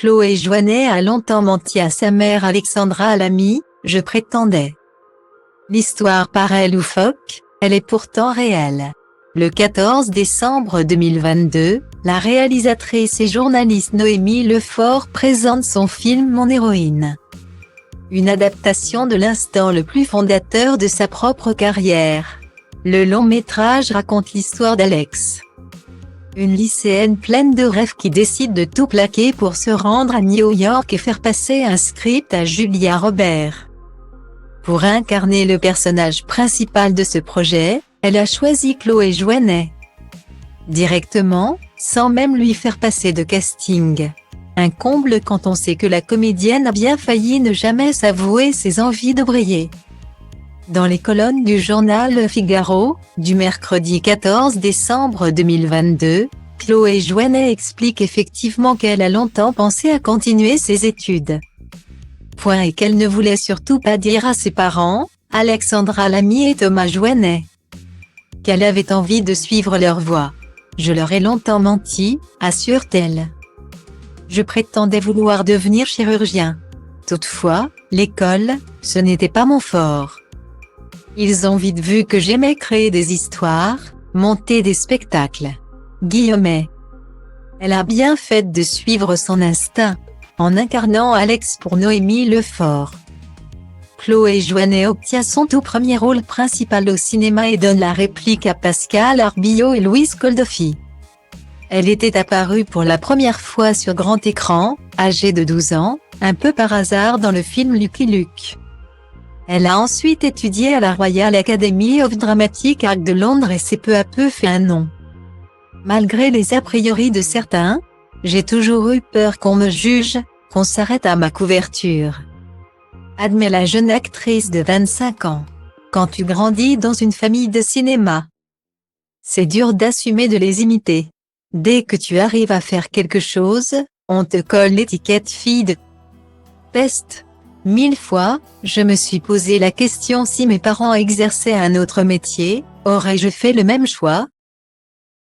Chloé Joannet a longtemps menti à sa mère Alexandra Alamy, je prétendais. L'histoire paraît loufoque, elle est pourtant réelle. Le 14 décembre 2022, la réalisatrice et journaliste Noémie Lefort présente son film Mon héroïne. Une adaptation de l'instant le plus fondateur de sa propre carrière. Le long métrage raconte l'histoire d'Alex. Une lycéenne pleine de rêves qui décide de tout plaquer pour se rendre à New York et faire passer un script à Julia Roberts. Pour incarner le personnage principal de ce projet, elle a choisi Chloé Joannet. Directement, sans même lui faire passer de casting. Un comble quand on sait que la comédienne a bien failli ne jamais s'avouer ses envies de briller. Dans les colonnes du journal Le Figaro, du mercredi 14 décembre 2022, Chloé Joannet explique effectivement qu'elle a longtemps pensé à continuer ses études. Et qu'elle ne voulait surtout pas dire à ses parents, Alexandra Alamy et Thomas Joannet, qu'elle avait envie de suivre leur voie. Je leur ai longtemps menti, assure-t-elle. Je prétendais vouloir devenir chirurgien. Toutefois, l'école, ce n'était pas mon fort. Ils ont vite vu que j'aimais créer des histoires, monter des spectacles. Guillemets. Elle a bien fait de suivre son instinct, en incarnant Alex pour Noémie Lefort. Chloé Joannet obtient son tout premier rôle principal au cinéma et donne la réplique à Pascal Arbillot et Louise Koldoffi. Elle était apparue pour la première fois sur grand écran, âgée de 12 ans, un peu par hasard dans le film Lucky Luke. Elle a ensuite étudié à la Royal Academy of Dramatic Art de Londres et s'est peu à peu fait un nom. Malgré les a priori de certains, j'ai toujours eu peur qu'on me juge, qu'on s'arrête à ma couverture. Admet la jeune actrice de 25 ans. Quand tu grandis dans une famille de cinéma, c'est dur d'assumer de les imiter. Dès que tu arrives à faire quelque chose, on te colle l'étiquette fille de peste. 1000 fois, je me suis posé la question si mes parents exerçaient un autre métier, aurais-je fait le même choix,